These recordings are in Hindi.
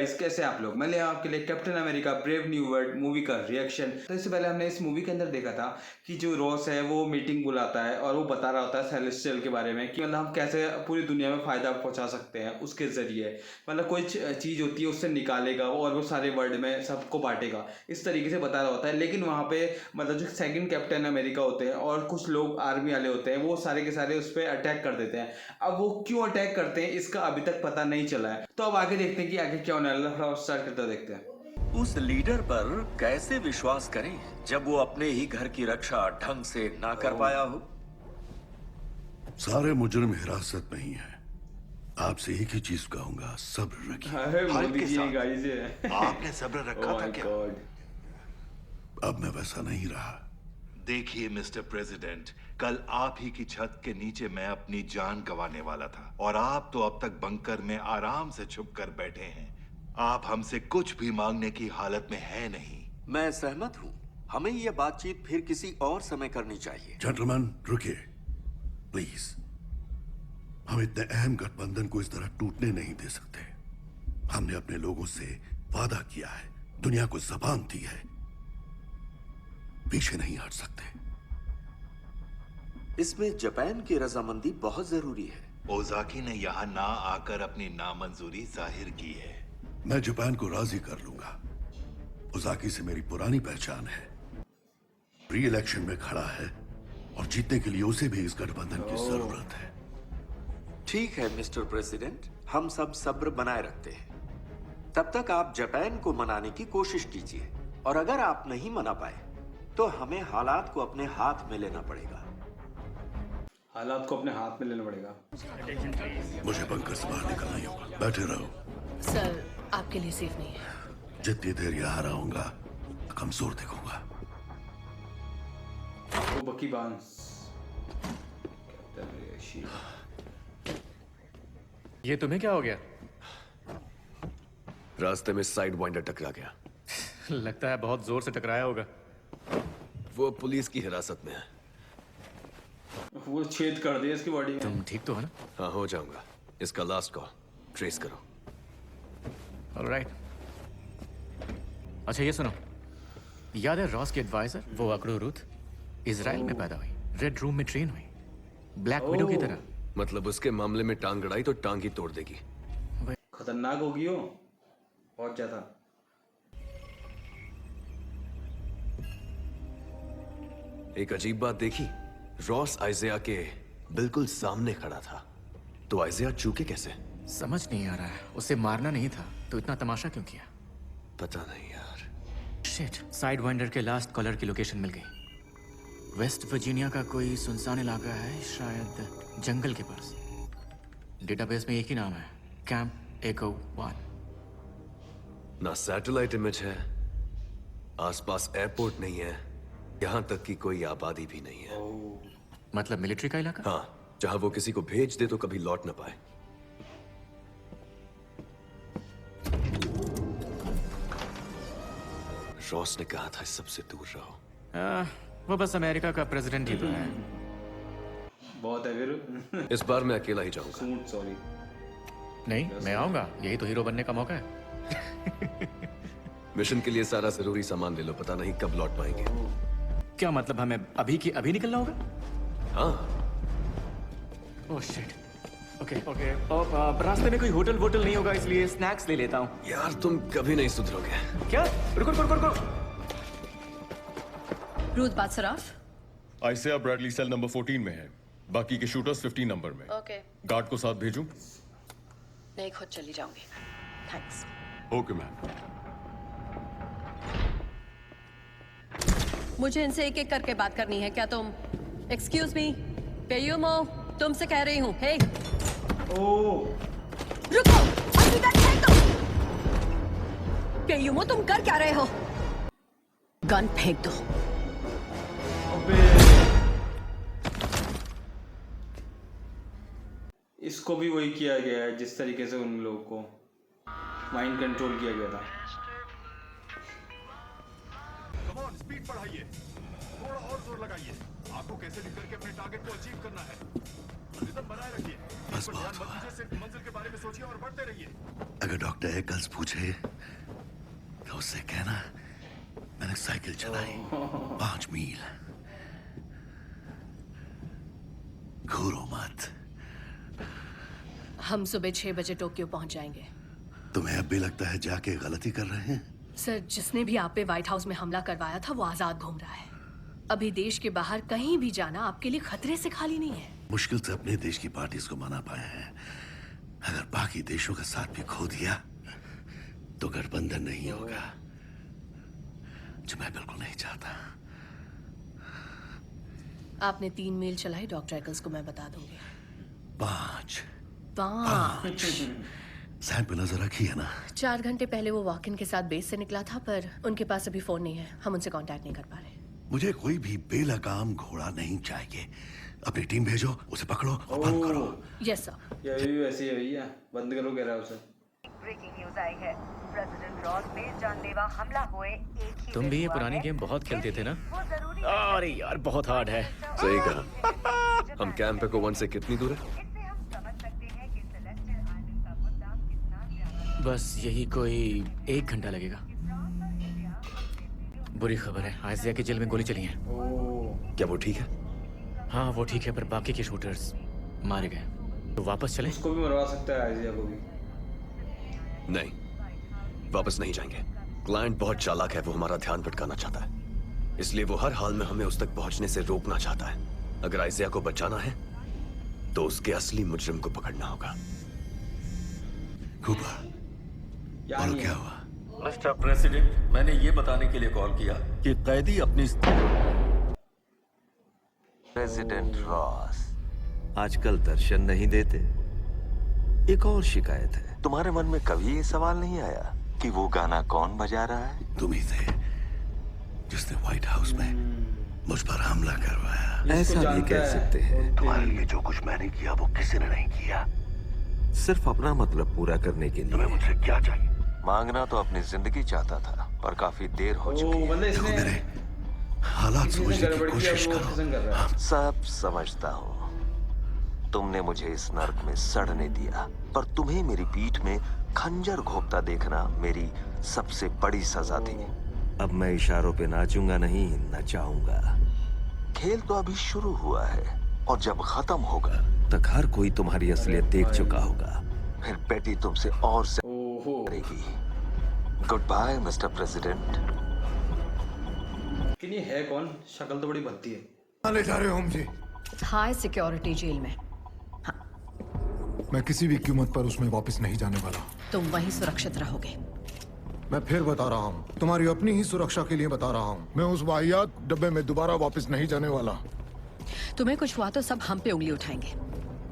गाइस कैसे आप लोग। मैंने आपके लिए captain America brave new world movie का रिएक्शन। तो इससे पहले हमने इस मूवी के अंदर देखा था कि जो रॉस है वो मीटिंग बुलाता है और वो बता रहा होता है सेलेस्टियल के बारे में कि मतलब हम कैसे पूरी दुनिया में फ़ायदा पहुंचा सकते हैं उसके ज़रिए। मतलब कोई चीज़ होती है उससे निकालेगा और वो सारे वर्ल्ड में सबको बांटेगा, इस तरीके से बता रहा होता है। लेकिन वहाँ पे मतलब जो सेकंड कैप्टन अमेरिका होते हैं और कुछ लोग आर्मी वाले होते हैं वो सारे के सारे उस पर अटैक कर देते हैं। अब वो क्यों अटैक करते हैं इसका अभी तक पता नहीं चला है। तो अब आगे देखते हैं कि आगे क्या होने वाला है। स्टार्ट करते देखते हैं। उस लीडर पर कैसे विश्वास करें जब वो अपने ही घर की रक्षा ढंग से ना कर पाया हो। सारे मुजरिम हिरासत में ही हैं। आपसे एक ही चीज कहूंगा, सब्र रखिए। अरे हल्क मोदी के जी साथ गाइस है। आपने सब्र रखा ओह था माय क्या? गॉड। अब मैं वैसा नहीं रहा। देखिए मिस्टर प्रेसिडेंट, कल आप ही की छत के नीचे मैं अपनी जान गंवाने वाला था और आप तो अब तक बंकर में आराम से छुप कर बैठे हैं। आप हमसे कुछ भी मांगने की हालत में है नहीं। मैं सहमत हूँ। हमें यह बातचीत फिर किसी और समय करनी चाहिए। जेंटलमैन रुकिए प्लीज। हम इतने अहम गठबंधन को इस तरह टूटने नहीं दे सकते। हमने अपने लोगों से वादा किया है, दुनिया को जबान दी है, पीछे नहीं हट सकते। इसमें जापान की रजामंदी बहुत जरूरी है। ओजाकी ने यहाँ ना आकर अपनी नामंजूरी जाहिर की है। मैं जापान को राजी कर लूंगा। ओजाकी से मेरी पुरानी पहचान है, प्री इलेक्शन में खड़ा है और जीतने के लिए उसे भी इस गठबंधन की जरूरत है। ठीक है मिस्टर प्रेसिडेंट, हम सब सब्र बनाए रखते हैं। तब तक आप जापान को मनाने की कोशिश कीजिए और अगर आप नहीं मना पाए तो हमें हालात को अपने हाथ में लेना पड़ेगा। हालात को अपने हाथ में लेना पड़ेगा। मुझे बंकर से बाहर निकलना ही होगा। बैठे रहो। सर आपके लिए सेफ नहीं है। जितनी देर यहाँ रहूंगा कमजोर दिखूंगा। वो बकी बांस। ये तुम्हें क्या हो गया? रास्ते में साइड वाइंडर टकरा गया। लगता है बहुत जोर से टकराया होगा। वो पुलिस की हिरासत में है। वो छेद कर दिया इसकी बॉडी में। तुम ठीक तो है ना? हाँ हो जाऊंगा। इसका लास्ट कॉल ट्रेस करो। ऑलराइट। अच्छा ये सुनो, याद है रॉस की एडवाइजर वो अकड़ू रूथ इजराइल में पैदा हुई, रेड रूम में ट्रेन हुई, ब्लैक विडो की तरह। मतलब उसके मामले में टांग अड़ाई तो टांग ही तोड़ देगी। खतरनाक होगी वो बहुत ज्यादा। एक अजीब बात देखी, रॉस आइजिया के बिल्कुल सामने खड़ा था, तो आइजिया चूके कैसे? समझ नहीं आ रहा है, उसे मारना नहीं था तो इतना तमाशा क्यों किया? पता नहीं यार। शिट, साइड वाइंडर के लास्ट कॉलर की लोकेशन मिल गई। वेस्ट वर्जीनिया का कोई सुनसान इलाका है, शायद जंगल के पास। डेटाबेस में एक ही नाम है, कैंप एको 1। ना सैटेलाइट इमेज है, आसपास एयरपोर्ट नहीं है, यहां तक कि कोई आबादी भी नहीं है। मतलब मिलिट्री का इलाका? हाँ, जहां वो किसी को भेज दे तो कभी लौट ना पाए। रॉस ने कहा था सबसे दूर रहो। वो बस अमेरिका का प्रेसिडेंट ही तो है। बहुत है फिर। इस बार मैं अकेला ही जाऊंगा। Suit sorry. नहीं, मैं आऊंगा, यही तो हीरो बनने का मौका है। मिशन के लिए सारा जरूरी सामान ले लो, पता नहीं कब लौट पाएंगे। क्या मतलब हमें अभी की अभी निकलना होगा? हाँ। Oh shit. Okay okay. और रास्ते में कोई होटल वोटल नहीं होगा, इसलिए स्नैक्स ले लेता हूँ। यार तुम कभी नहीं सुधरोगे। क्या? रुको रुको रुको रुको। Ruth बादशराफ। Isaiah Bradley cell number 14 में है, बाकी के शूटर्स 15 नंबर में। ओके। गार्ड को साथ भेजूं? नहीं, खुद चली जाऊंगी। थैंक्स। Okay ma'am. मुझे इनसे एक एक करके बात करनी है। क्या तुम? एक्सक्यूज मी, पेयुमो, तुमसे कह रही हूँ। हे, रुको, अभी तक फेंक दो। पेयुमो, तुम कर क्या रहे हो? गन फेंक दो। इसको भी वही किया गया है जिस तरीके से उन लोगों को माइंड कंट्रोल किया गया था। स्पीड बढ़ाइए। थोड़ा और जोर लगाइए। आपको कैसे भी करके अपने टारगेट को अचीव करना है। रिदम बनाए रखिए। बस पर ध्यान बहुत मत हुआ। दीजिए, सिर्फ मंजिल के बारे में सोचिए और बढ़ते रहिए। अगर डॉक्टर एकल्स पूछे तो उससे कहना मैंने साइकिल चलाई 5 मील। घूरो मत। हम सुबह 6 बजे टोक्यो पहुंच जाएंगे। तुम्हें अब भी लगता है जाके गलती कर रहे हैं? सर, जिसने भी आप पे व्हाइट हाउस में हमला करवाया था वो आजाद घूम रहा है। अभी देश के बाहर कहीं भी जाना आपके लिए खतरे से खाली नहीं है। मुश्किल से अपने देश की पार्टीज को मना पाए हैं। अगर बाकी देशों का साथ भी खो दिया तो गठबंधन नहीं होगा, जो मैं बिल्कुल नहीं चाहता। आपने 3 मील चलाई, डॉक्टर एकल्स को मैं बता दूंगी। 5 5 सैम पे नजर रखी है ना? 4 घंटे पहले वो वॉक इन के साथ बेस से निकला था, पर उनके पास अभी फोन नहीं है। हम उनसे कांटेक्ट नहीं कर पा रहे। मुझे कोई भी बेलगाम घोड़ा नहीं चाहिए। अपनी टीम भेजो, उसे पकड़ो और बंद करो। Yes sir. ये भी वैसी है भैया, बंद करो कह रहा है उसे। ब्रेकिंग न्यूज आई है। प्रेसिडेंट रॉस पे जानलेवा हमला हुए एक ही तुम दिन भी ये हुआ पुरानी है। गेम बहुत खेलते थे ना? वो जरूरी अरे यार बहुत हार्ड है। सही कहा। हम कैंप को 1 से कितनी दूर है? इससे हम समझ सकते हैं कि सेलेस्टियल आइलैंड का मुद्दा कितना ज्यादा बस यही कोई 1 घंटा लगेगा। बुरी खबर है, आयजिया की जेल में गोली चली है। क्या वो ठीक है? हाँ वो ठीक है, पर बाकी के शूटर्स मारे गए। तो वापस चले? उसको भी मरवा सकता है, आइजिया को भी। नहीं, वापस नहीं जाएंगे। क्लाइंट बहुत चालाक है, वो हमारा ध्यान भटकाना चाहता है, इसलिए वो हर हाल में हमें उस तक पहुंचने से रोकना चाहता है। अगर आइजिया को बचाना है तो उसके असली मुजरिम को पकड़ना होगा। कूपर, यानी और क्या हुआ? मिस्टर प्रेसिडेंट, मैंने ये बताने के लिए कॉल किया कि कैदी अपनी प्रेसिडेंट रॉस आजकल दर्शन नहीं देते। एक और शिकायत है, तुम्हारे मन में कभी ये सवाल नहीं आया कि वो गाना कौन बजा रहा है? तुम ही थे जिसने व्हाइट हाउस में मुझ पर हमला करवाया। ऐसा भी कह सकते हैं। तुम्हारे लिए जो कुछ मैंने किया वो किसी ने नहीं किया। सिर्फ अपना मतलब पूरा करने के तुम्हें लिए। मुझसे क्या चाहिए? मांगना तो अपनी जिंदगी चाहता था, पर काफी देर हो चुकी है। मतलब देखो इसने मेरे हालात किसी ने समझने की गड़बड़ किया, कोशिश वो करो। पसंद कर रहा है। सब समझता हूँ। तुमने मुझे इस नर्क में सड़ने दिया, पर तुम्हें मेरी पीठ में खंजर घोंपता देखना मेरी सबसे बड़ी सजा थी। अब मैं इशारों पे नाचूंगा नहीं, नचाऊंगा। खेल तो अभी शुरू हुआ है, और जब खत्म होगा तक हर कोई तुम्हारी असलियत देख चुका होगा। फिर बेटी तुमसे और से ओहो, करेगी। Good bye mister president. लेकिन ये है कौन? शक्ल तो बड़ी भद्दी है। कहाँ ले जा रहे हो हम जी? हाई सिक्योरिटी जेल में। मैं किसी भी कीमत पर उसमें वापस नहीं जाने वाला। तुम वहीं सुरक्षित रहोगे। मैं फिर बता रहा हूँ, तुम्हारी अपनी ही सुरक्षा के लिए बता रहा हूँ। मैं उस वाहियात डब्बे में दोबारा वापस नहीं जाने वाला। तुम्हें कुछ हुआ तो सब हम पे उंगली उठाएंगे।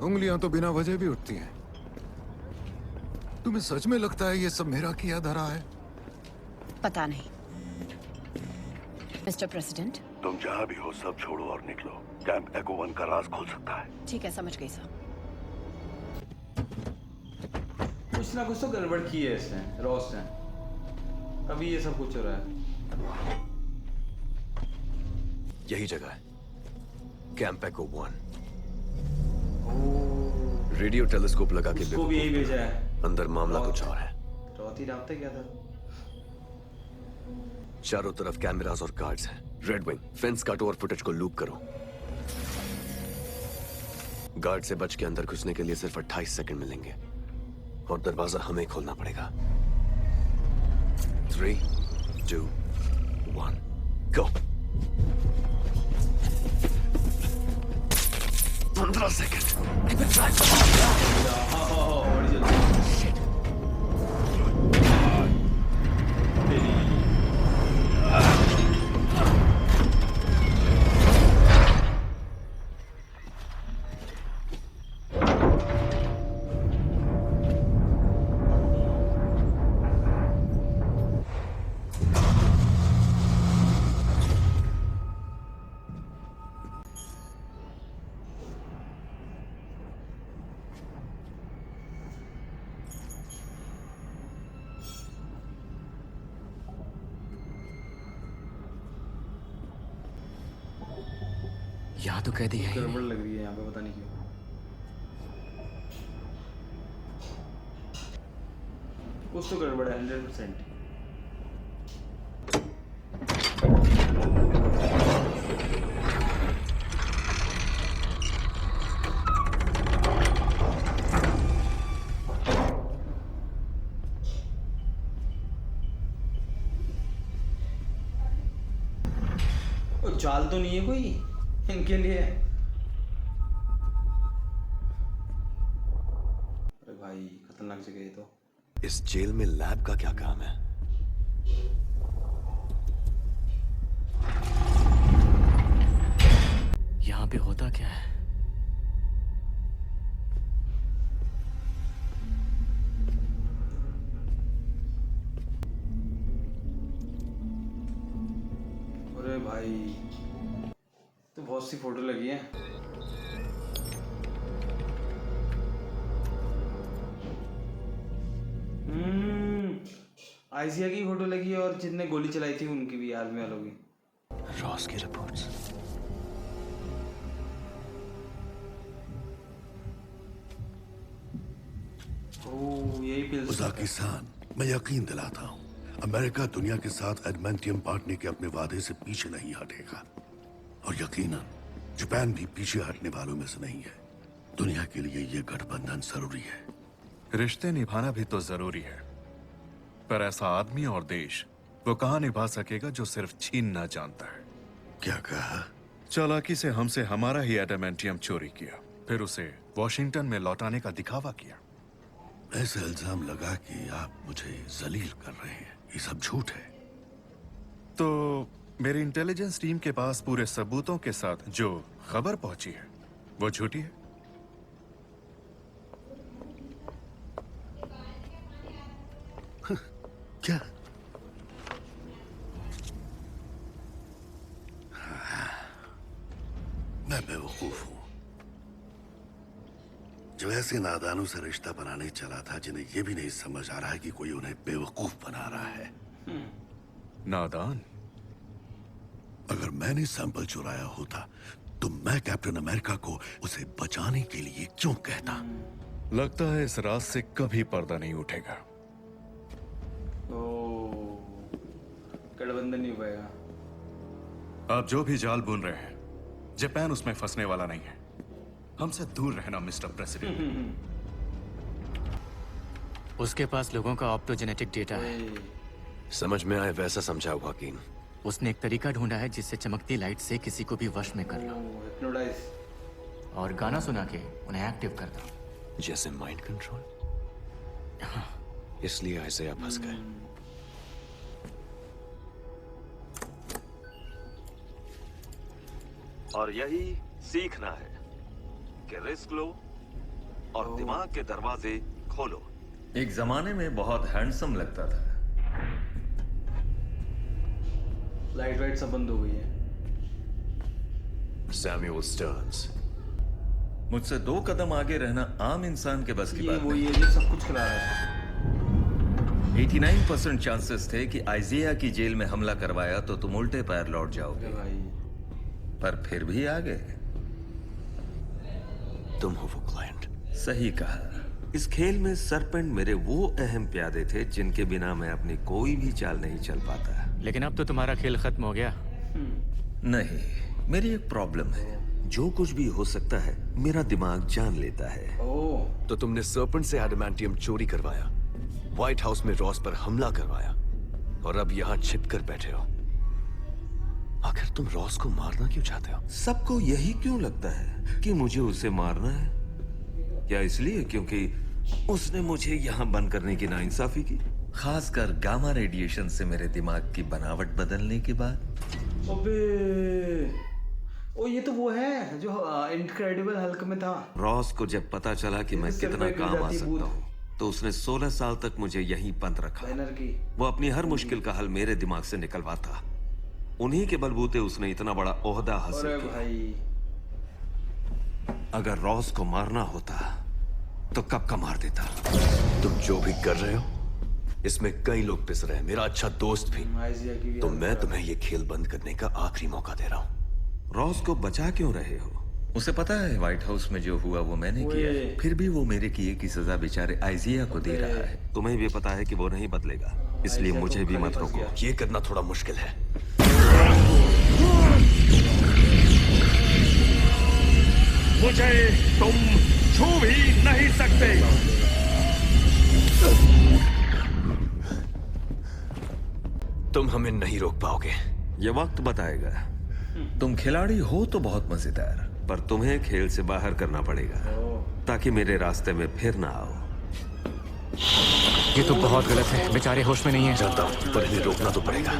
उंगलियां तो बिना वजह भी उठती हैं। तुम्हें सच में लगता है ये सब मेरा किया धरा है? पता नहीं। Mister president. तुम जहाँ भी हो सब छोड़ो और निकलो। कैंप एको 1 का राज खुल सकता है। ठीक है, समझ गई सर। कुछ ना कुछ तो गड़बड़ की है इसने, रॉस ने। अभी ये सब कुछ हो रहा है। यही जगह है, कैंप एको 1। रेडियो टेलीस्कोप लगा के उसको भी यही भेजा है। अंदर मामला कुछ और है। रॉती रास्ते क्या था? चारों तरफ कैमरास और गार्ड्स हैं। रेड विंग, फेंस काटो और फुटेज को लूप करो। गार्ड से बच के अंदर घुसने के लिए सिर्फ 28 सेकंड मिलेंगे, और दरवाजा हमें खोलना पड़ेगा। 3, 2, 1, गो। 15 सेकंड। यहाँ तो कैदी है ही गड़बड़ नहीं। लग रही है यहाँ पे, पता नहीं क्यों। कुछ तो गड़बड़ है 100%। जाल तो नहीं है कोई इनके लिए? अरे भाई खतरनाक जगह है तो। इस जेल में लैब का क्या काम है? यहाँ पे होता क्या है? अरे भाई तो बहुत सी फोटो लगी है। आइजिया की फोटो लगी है और जिनने गोली चलाई थी उनकी भी, आर्मी वालों की। रॉस की रिपोर्ट्स। ओह यही पिल्स। उज़्बेकिस्तान, मैं यकीन दिलाता हूँ अमेरिका दुनिया के साथ एडमेंटियम बांटने के अपने वादे से पीछे नहीं हटेगा, और यकीनन जापान भी पीछे हटने वालों में से नहीं है। दुनिया के लिए ये गठबंधन जरूरी है। रिश्ते निभाना भी तो जरूरी है, पर ऐसा आदमी और देश वो कहाँ निभा सकेगा जो सिर्फ छीनना जानता है। क्या कहा? चालाकी से हमसे हमारा ही एडामेंटियम चोरी किया, फिर उसे वॉशिंगटन में लौटाने का दिखावा किया। ऐसा इल्जाम लगा कि आप मुझे जलील कर रहे हैं, ये सब झूठ है। तो मेरी इंटेलिजेंस टीम के पास पूरे सबूतों के साथ जो खबर पहुंची है वो झूठी है। क्या? मैं बेवकूफ हूं जो ऐसे नादानों से रिश्ता बनाने चला था जिन्हें यह भी नहीं समझ आ रहा है कि कोई उन्हें बेवकूफ बना रहा है। नादान? अगर मैंने सैंपल चुराया होता तो मैं कैप्टन अमेरिका को उसे बचाने के लिए क्यों कहता? लगता है इस रात से कभी पर्दा नहीं उठेगा। गठबंधन नहीं हो पाएगा। आप जो भी जाल बुन रहे हैं, जापान उसमें फंसने वाला नहीं है। हमसे दूर रहना मिस्टर प्रेसिडेंट। उसके पास लोगों का ऑप्टोजेनेटिक डेटा है। समझ में आए वैसा समझा वाकिन। उसने एक तरीका ढूंढा है जिससे चमकती लाइट से किसी को भी वश में कर लो और गाना सुना के उन्हें एक्टिव कर दो। जैसे माइंड कंट्रोल? इसलिए ऐसे आप फंस गए। और यही सीखना है कि रिस्क लो और दिमाग के दरवाजे खोलो। एक जमाने में बहुत हैंडसम लगता था। लाइट वाइट सब बंद हो गई है। Samuel Sterns. मुझसे 2 कदम आगे रहना आम इंसान के बस की बात नहीं। ये सब कुछ खिला रहा है। 89% चांसेस थे कि आइजिया की जेल में हमला करवाया तो तुम उल्टे पैर लौट जाओगे, पर फिर भी आ गए। तुम हो वो क्लाइंट। सही कहा। इस खेल में सरपेंट मेरे वो अहम प्यादे थे जिनके बिना मैं अपनी कोई भी चाल नहीं चल पाता। लेकिन अब तो तुम्हारा खेल खत्म हो गया। नहीं, मेरी एक प्रॉब्लम है। जो कुछ भी हो सकता है मेरा दिमाग जान लेता है। तो तुमने सर्पेंट से एडामेंटियम चोरी करवाया, व्हाइट हाउस में रॉस पर हमला करवाया, और अब यहाँ छिप कर बैठे हो। आखिर तुम रॉस को मारना क्यों चाहते हो? सबको यही क्यों लगता है कि मुझे उसे मारना है? क्या इसलिए क्योंकि उसने मुझे यहाँ बंद करने की नाइंसाफी की, खासकर गामा रेडिएशन से मेरे दिमाग की बनावट बदलने के बाद? अबे ओ ये तो वो है जो इनक्रेडिबल हल्क में था। रॉस को जब पता चला कि मैं कितना काम आ सकता हूँ तो उसने 16 साल तक मुझे यहीं बंद रखा। वो अपनी हर मुश्किल का हल मेरे दिमाग से निकलवाता। उन्हीं के बलबूते उसने इतना बड़ा ओहदा हासिल किया। अगर रॉस को मारना होता तो कब का मार देता। तुम जो भी कर रहे हो इसमें कई लोग पिस रहे हैं, मेरा अच्छा दोस्त भी। तो मैं तुम्हें ये खेल बंद करने का आखिरी मौका दे रहा हूँ। रॉस को बचा क्यों रहे हो? उसे पता है व्हाइट हाउस में जो हुआ वो मैंने किया है, फिर भी वो मेरे किए की सजा बेचारे आइजिया को दे रहा है। तुम्हें भी पता है कि वो नहीं बदलेगा, इसलिए मुझे भी मत रोको। ये करना थोड़ा मुश्किल है। मुझे तुम छू भी नहीं सकते। तुम हमें नहीं रोक पाओगे। ये वक्त बताएगा। तुम खिलाड़ी हो तो बहुत मजेदार, पर तुम्हें खेल से बाहर करना पड़ेगा ताकि मेरे रास्ते में फिर ना आओ। ये तो बहुत गलत है, बेचारे होश में नहीं है। जानता हूं, पर इन्हें रोकना तो पड़ेगा।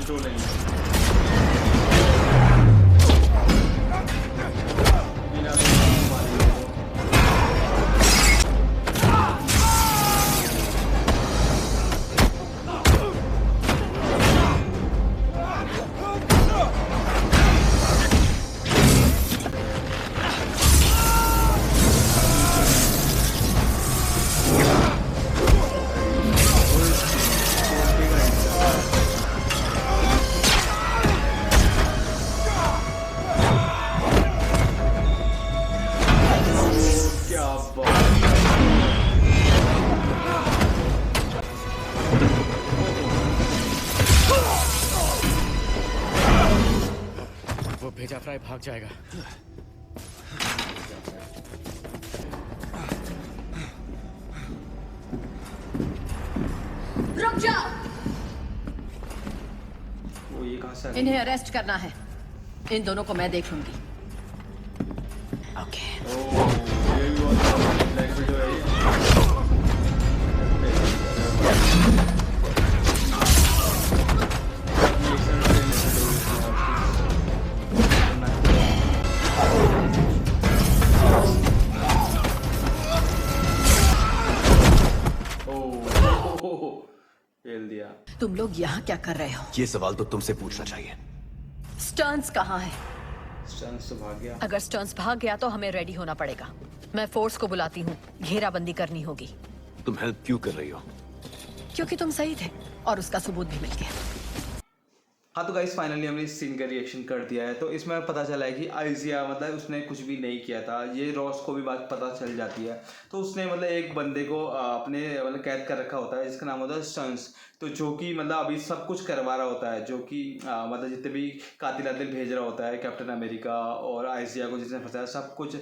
वो भेजा फ्राई भाग जाएगा। रुक जाओ। वो ये कहां से आ गई? इन्हें अरेस्ट करना है। इन दोनों को मैं देख लूंगी। ओके। ये भी बहुत ब्लैक वीडियो है ये। खेल दिया। तुम लोग यहाँ क्या कर रहे हो? ये सवाल तो तुमसे पूछना चाहिए। स्टर्न्स कहाँ है? स्टर्न्स तो भाग गया। अगर स्टर्न्स भाग गया तो हमें रेडी होना पड़ेगा। मैं फोर्स को बुलाती हूँ, घेराबंदी करनी होगी। तुम हेल्प क्यों कर रही हो? क्योंकि तुम सही थे और उसका सबूत भी मिल गया। हाँ तो गाइस फाइनली हमने इस सीन का रिएक्शन कर दिया है। तो इसमें पता चला है कि आइजिया मतलब उसने कुछ भी नहीं किया था। ये रॉस को भी बात पता चल जाती है। तो उसने मतलब एक बंदे को अपने मतलब कैद कर रखा होता है जिसका नाम होता है स्टर्न्स। तो जो कि मतलब अभी सब कुछ करवा रहा होता है, जो कि मतलब जितने भी कातिल आतिल भेज रहा होता है कैप्टन अमेरिका और आइजिया को जिसने फंसाया, सब कुछ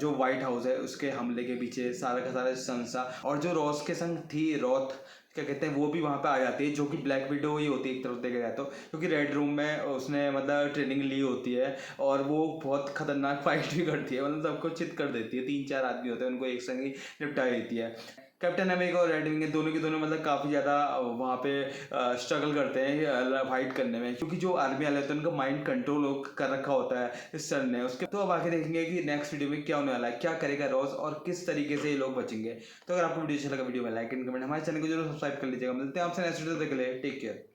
जो व्हाइट हाउस है उसके हमले के पीछे सारा का सारा स्टर्न्स था। और जो रॉस के संग थी रॉथ क्या कहते हैं, वो भी वहाँ पे आ जाती है, जो कि ब्लैक विडो ही होती है एक तरफ देखा जाए तो, क्योंकि रेड रूम में उसने मतलब ट्रेनिंग ली होती है और वो बहुत खतरनाक फाइट भी करती है, मतलब सबको चित कर देती है। 3-4 आदमी होते हैं, उनको एक संग ही निपटा देती है। कैप्टन अमेरिका और रेड विंग दोनों के दोनों मतलब काफ़ी ज़्यादा वहाँ पे स्ट्रगल करते हैं फाइट करने में, क्योंकि जो आर्मी वाले होते हैं उनका माइंड कंट्रोल कर रखा होता है इस सर ने उसके। तो अब आगे देखेंगे कि नेक्स्ट वीडियो में क्या होने वाला है, क्या करेगा रॉस और किस तरीके से ये लोग बचेंगे। तो अगर आपको वीडियो अच्छा लगा वीडियो में लाइक एंड कमेंट, हमारे चैनल को जरूर सब्सक्राइब कर लीजिएगा। मिलते हैं आपसे नेक्स्ट वीडियो, तक के लिए टेक केयर।